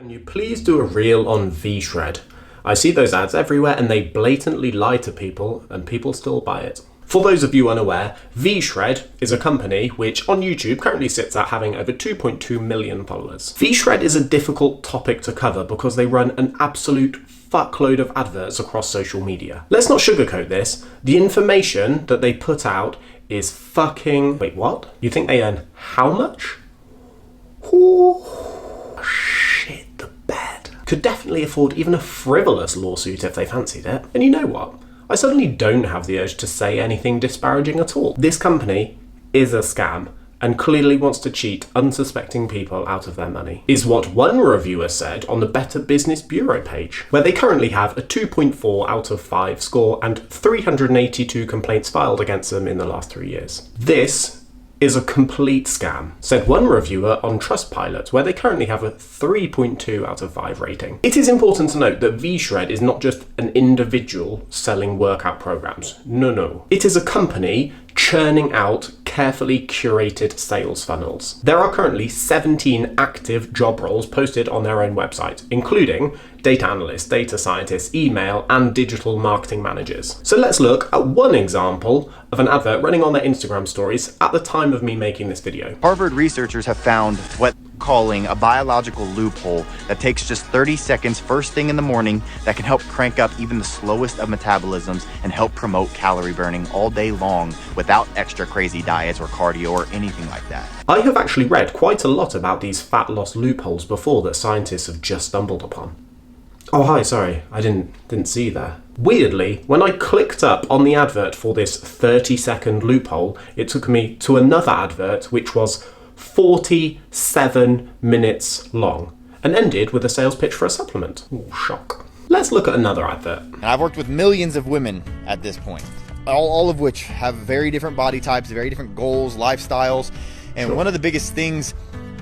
Can you please do a reel on V-Shred? I see those ads everywhere and they blatantly lie to people and people still buy it. For those of you unaware, V-Shred is a company which on YouTube currently sits at having over 2.2 million followers. V-Shred is a difficult topic to cover because they run an absolute fuckload of adverts across social media. Let's not sugarcoat this. The information that they put out is fucking... Wait, what? You think they earn how much? Ooh. Shit the bed. Could definitely afford even a frivolous lawsuit if they fancied it. And you know what? I suddenly don't have the urge to say anything disparaging at all. This company is a scam and clearly wants to cheat unsuspecting people out of their money, is what one reviewer said on the Better Business Bureau page, where they currently have a 2.4 out of 5 score and 382 complaints filed against them in the last 3 years. This is a complete scam, said one reviewer on Trustpilot, where they currently have a 3.2 out of 5 rating. It is important to note that V-Shred is not just an individual selling workout programs. No. It is a company churning out carefully curated sales funnels. There are currently 17 active job roles posted on their own website, including data analysts, data scientists, email, and digital marketing managers. So let's look at one example of an advert running on their Instagram stories at the time of me making this video. Harvard researchers have found what calling a biological loophole that takes just 30 seconds first thing in the morning that can help crank up even the slowest of metabolisms and help promote calorie burning all day long without extra crazy diets or cardio or anything like that. I have actually read quite a lot about these fat loss loopholes before that scientists have just stumbled upon. Oh hi, sorry, I didn't see that. Weirdly, when I clicked up on the advert for this 30-second loophole, it took me to another advert which was 47 minutes long and ended with a sales pitch for a supplement. Ooh, shock. Let's look at another advert. And I've worked with millions of women at this point, all of which have very different body types, very different goals, lifestyles. And Sure. One of the biggest things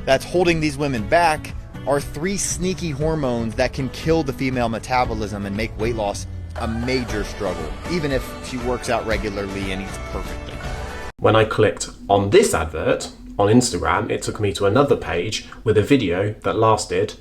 that's holding these women back are 3 sneaky hormones that can kill the female metabolism and make weight loss a major struggle, even if she works out regularly and eats perfectly. When I clicked on this advert on Instagram, it took me to another page with a video that lasted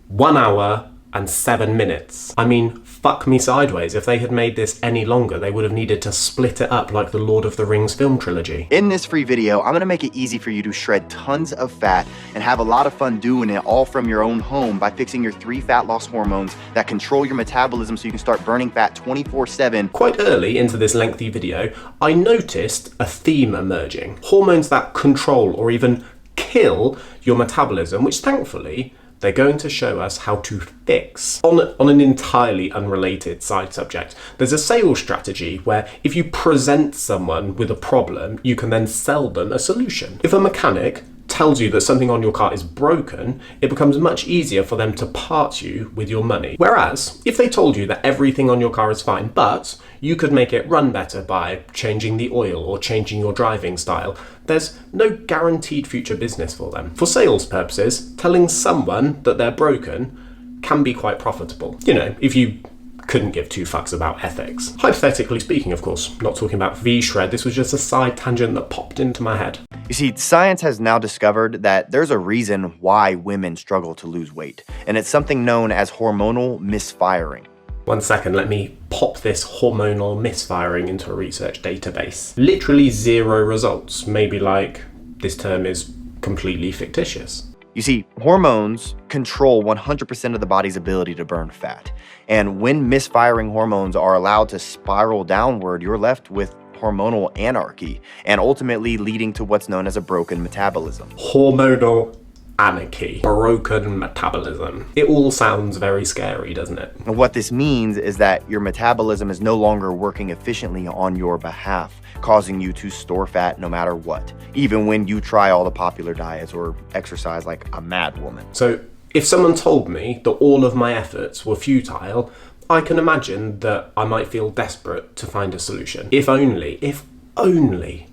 1 hour and 7 minutes. I mean, fuck me sideways. If they had made this any longer, they would have needed to split it up like the Lord of the Rings film trilogy. In this free video, I'm gonna make it easy for you to shred tons of fat and have a lot of fun doing it all from your own home by fixing your 3 fat loss hormones that control your metabolism so you can start burning fat 24/7. Quite early into this lengthy video, I noticed a theme emerging. Hormones that control or even kill your metabolism, which thankfully they're going to show us how to fix. On an entirely unrelated side subject, there's a sales strategy where if you present someone with a problem, you can then sell them a solution. If a mechanic tells you that something on your car is broken, it becomes much easier for them to part you with your money. Whereas, if they told you that everything on your car is fine, but you could make it run better by changing the oil or changing your driving style, there's no guaranteed future business for them. For sales purposes, telling someone that they're broken can be quite profitable. You know, if you couldn't give 2 fucks about ethics. Hypothetically speaking, of course, not talking about V-Shred, this was just a side tangent that popped into my head. You see, science has now discovered that there's a reason why women struggle to lose weight, and it's something known as hormonal misfiring. 1 second, let me pop this hormonal misfiring into a research database. Literally 0 results. Maybe like this term is completely fictitious. You see, hormones control 100% of the body's ability to burn fat. And when misfiring hormones are allowed to spiral downward, you're left with hormonal anarchy and ultimately leading to what's known as a broken metabolism. Hormonal anarchy. Broken metabolism. It all sounds very scary, doesn't it? And what this means is that your metabolism is no longer working efficiently on your behalf, causing you to store fat no matter what, even when you try all the popular diets or exercise like a mad woman. So if someone told me that all of my efforts were futile, I can imagine that I might feel desperate to find a solution. If only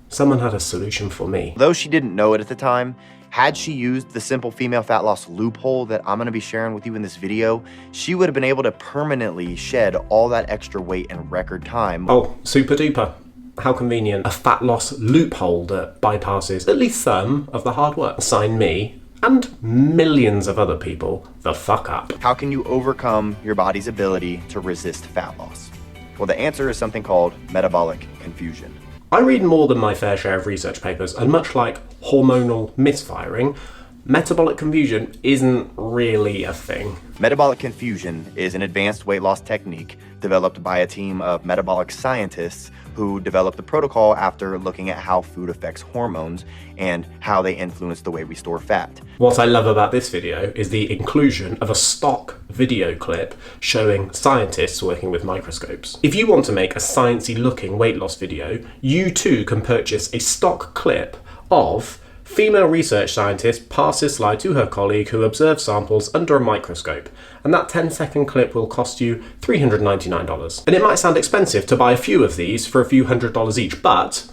someone had a solution for me. Though she didn't know it at the time, had she used the simple female fat loss loophole that I'm gonna be sharing with you in this video, she would have been able to permanently shed all that extra weight in record time. Oh, super duper. How convenient. A fat loss loophole that bypasses at least some of the hard work. Sign me and millions of other people the fuck up. How can you overcome your body's ability to resist fat loss? Well, the answer is something called metabolic confusion. I read more than my fair share of research papers, and much like hormonal misfiring, metabolic confusion isn't really a thing. Metabolic confusion is an advanced weight loss technique developed by a team of metabolic scientists who developed the protocol after looking at how food affects hormones and how they influence the way we store fat. What I love about this video is the inclusion of a stock video clip showing scientists working with microscopes. If you want to make a sciencey looking weight loss video, you too can purchase a stock clip of female research scientist passes slide to her colleague who observes samples under a microscope, and that 10-second clip will cost you $399. And it might sound expensive to buy a few of these for a few $100s each, but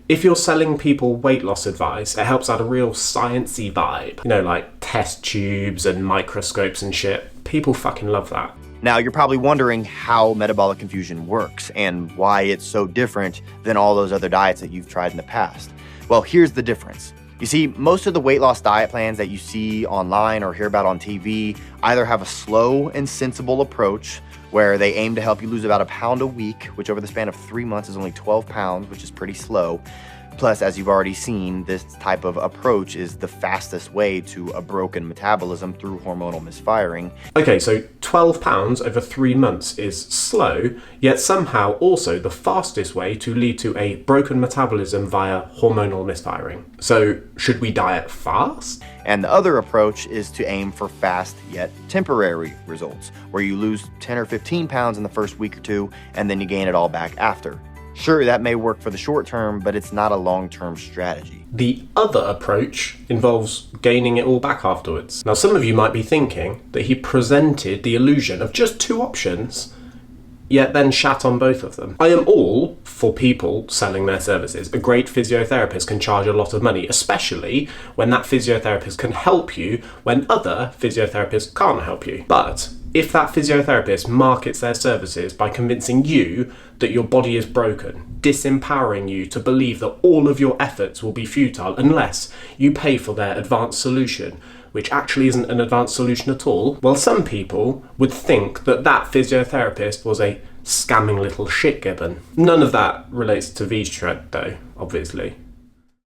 if you're selling people weight loss advice, it helps add a real sciencey vibe. You know, like test tubes and microscopes and shit. People fucking love that. Now, you're probably wondering how metabolic confusion works and why it's so different than all those other diets that you've tried in the past. Well, here's the difference. You see, most of the weight loss diet plans that you see online or hear about on TV either have a slow and sensible approach where they aim to help you lose about a pound a week, which over the span of 3 months is only 12 pounds, which is pretty slow. Plus, as you've already seen, this type of approach is the fastest way to a broken metabolism through hormonal misfiring. Okay, so 12 pounds over 3 months is slow, yet somehow also the fastest way to lead to a broken metabolism via hormonal misfiring. So, should we diet fast? And the other approach is to aim for fast yet temporary results, where you lose 10 or 15 pounds in the first week or two, and then you gain it all back after. Sure, that may work for the short term, but it's not a long-term strategy. The other approach involves gaining it all back afterwards. Now, some of you might be thinking that he presented the illusion of just two options, yet then shat on both of them. I am all for people selling their services. A great physiotherapist can charge a lot of money, especially when that physiotherapist can help you when other physiotherapists can't help you. But if that physiotherapist markets their services by convincing you that your body is broken, disempowering you to believe that all of your efforts will be futile unless you pay for their advanced solution, which actually isn't an advanced solution at all, well, some people would think that that physiotherapist was a scamming little shit gibbon. None of that relates to V-Shred though, obviously.